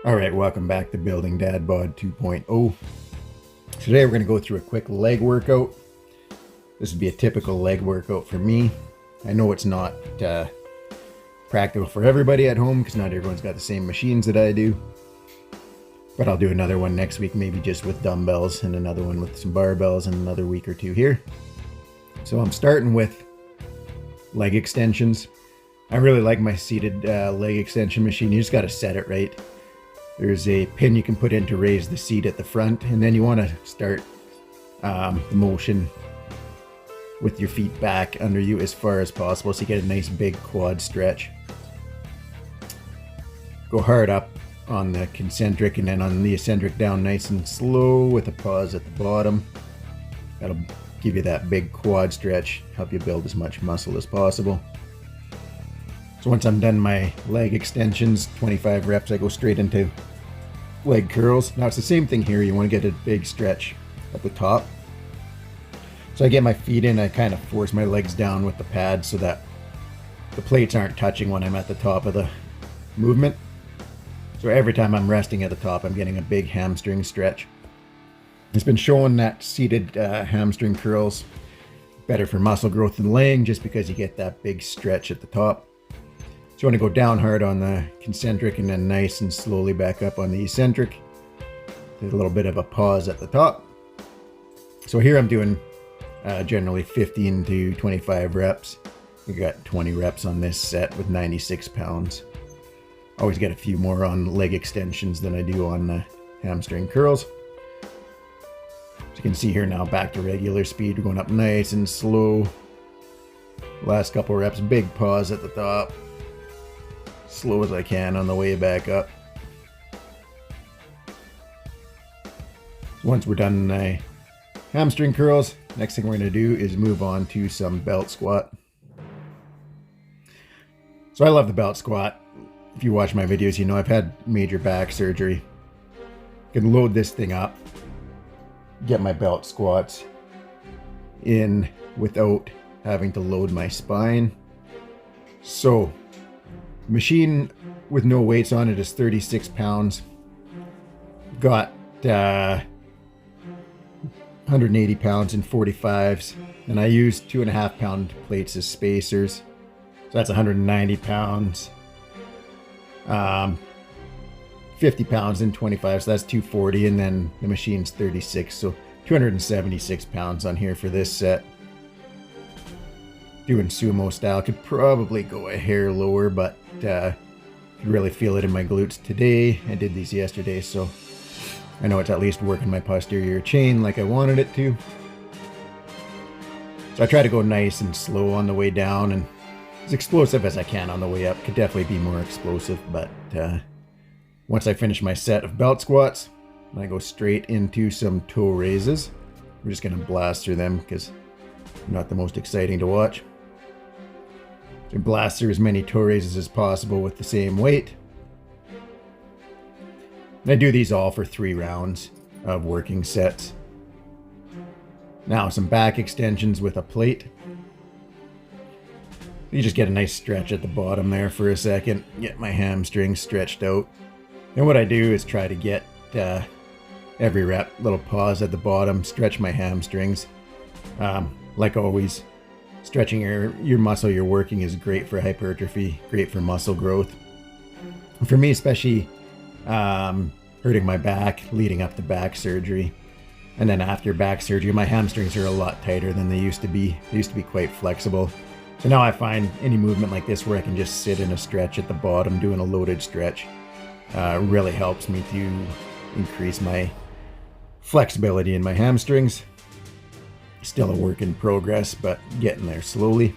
Alright, welcome back to Building Dad Bod 2.0. Today we're going to go through a quick leg workout. This would be a typical leg workout for me. I know it's not practical for everybody at home because not everyone's got the same machines that I do. But I'll do another one next week, maybe just with dumbbells, and another one with some barbells, and another week or two here. So I'm starting with leg extensions. I really like my seated leg extension machine. You just got to set it right. There's a pin you can put in to raise the seat at the front, and then you want to start the motion with your feet back under you as far as possible so you get a nice big quad stretch. Go hard up on the concentric and then on the eccentric down nice and slow with a pause at the bottom. That'll give you that big quad stretch, help you build as much muscle as possible. So once I'm done my leg extensions, 25 reps, I go straight into leg curls. Now it's the same thing here. You want to get a big stretch at the top. So I get my feet in, I kind of force my legs down with the pad so that the plates aren't touching when I'm at the top of the movement. So every time I'm resting at the top, I'm getting a big hamstring stretch. It's been shown that seated hamstring curls better for muscle growth than laying just because you get that big stretch at the top. So you want to go down hard on the concentric and then nice and slowly back up on the eccentric. There's a little bit of a pause at the top. So here I'm doing generally 15 to 25 reps. We got 20 reps on this set with 96 pounds. Always get a few more on leg extensions than I do on the hamstring curls. So you can see here now back to regular speed. We're going up nice and slow. Last couple reps, big pause at the top. Slow as I can on the way back up. Once we're done the hamstring curls, next thing we're going to do is move on to some belt squat. So I love the belt squat. If you watch my videos, you know I've had major back surgery. I can load this thing up, get my belt squats in without having to load my spine. So machine with no weights on it is 36 pounds. Got 180 pounds in 45s, and I use 2.5 pound plates as spacers. So that's 190 pounds. 50 pounds in 25, so that's 240, and then the machine's 36, so 276 pounds on here for this set. Doing sumo style, could probably go a hair lower, but could really feel it in my glutes today. I did these yesterday, so I know it's at least working my posterior chain like I wanted it to. So I try to go nice and slow on the way down and as explosive as I can on the way up. Could definitely be more explosive, but once I finish my set of belt squats, I go straight into some toe raises. We're just going to blast through them because they're not the most exciting to watch. So blast through as many toe raises as possible with the same weight. And I do these all for 3 rounds of working sets. Now some back extensions with a plate. You just get a nice stretch at the bottom there for a second. Get my hamstrings stretched out. And what I do is try to get every rep, little pause at the bottom, stretch my hamstrings. Like always, stretching your muscle you're working is great for hypertrophy, great for muscle growth. For me, especially hurting my back leading up to back surgery. And then after back surgery, my hamstrings are a lot tighter than they used to be. They used to be quite flexible. So now I find any movement like this where I can just sit in a stretch at the bottom, doing a loaded stretch, really helps me to increase my flexibility in my hamstrings. Still a work in progress, but getting there slowly.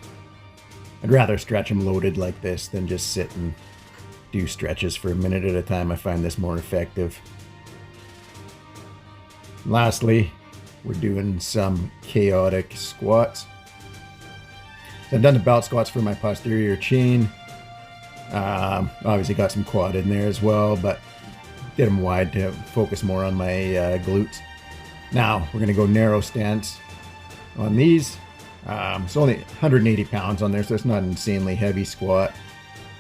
I'd rather stretch them loaded like this than just sit and do stretches for a minute at a time. I find this more effective. Lastly, we're doing some chaotic squats. So I've done the belt squats for my posterior chain. Obviously got some quad in there as well, but did them wide to focus more on my glutes. Now we're going to go narrow stance on these. It's only 180 pounds on there, so it's not an insanely heavy squat,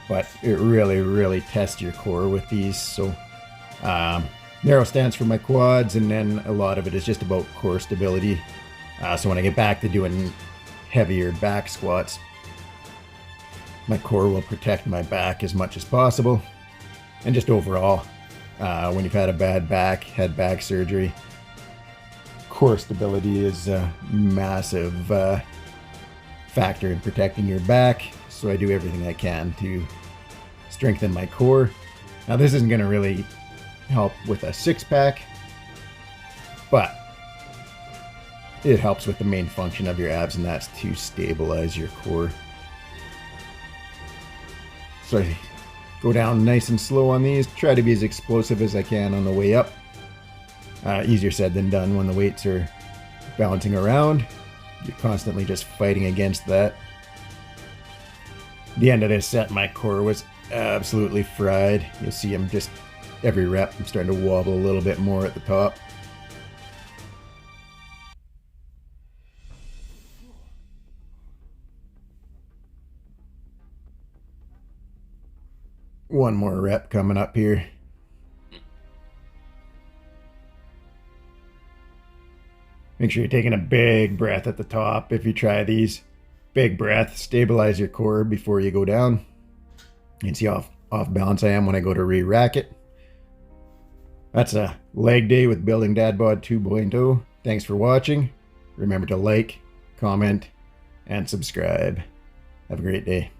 but it really tests your core with these. So Narrow stance for my quads, and then a lot of it is just about core stability. So when I get back to doing heavier back squats, my core will protect my back as much as possible. And just overall, when you've had a bad back, had back surgery, core stability is a massive factor in protecting your back. So I do everything I can to strengthen my core. Now this isn't going to really help with a six-pack, but it helps with the main function of your abs, and that's to stabilize your core. So I go down nice and slow on these, try to be as explosive as I can on the way up. Easier said than done when the weights are bouncing around. You're constantly just fighting against that. The end of this set, my core was absolutely fried. You'll see I'm just, every rep, I'm starting to wobble a little bit more at the top. One more rep coming up here. Make sure you're taking a big breath at the top if you try these. Big breath, stabilize your core before you go down. You can see how off balance I am when I go to re-rack it. That's a leg day with Building Dad Bod 2.0. Thanks for watching. Remember to like, comment, and subscribe. Have a great day.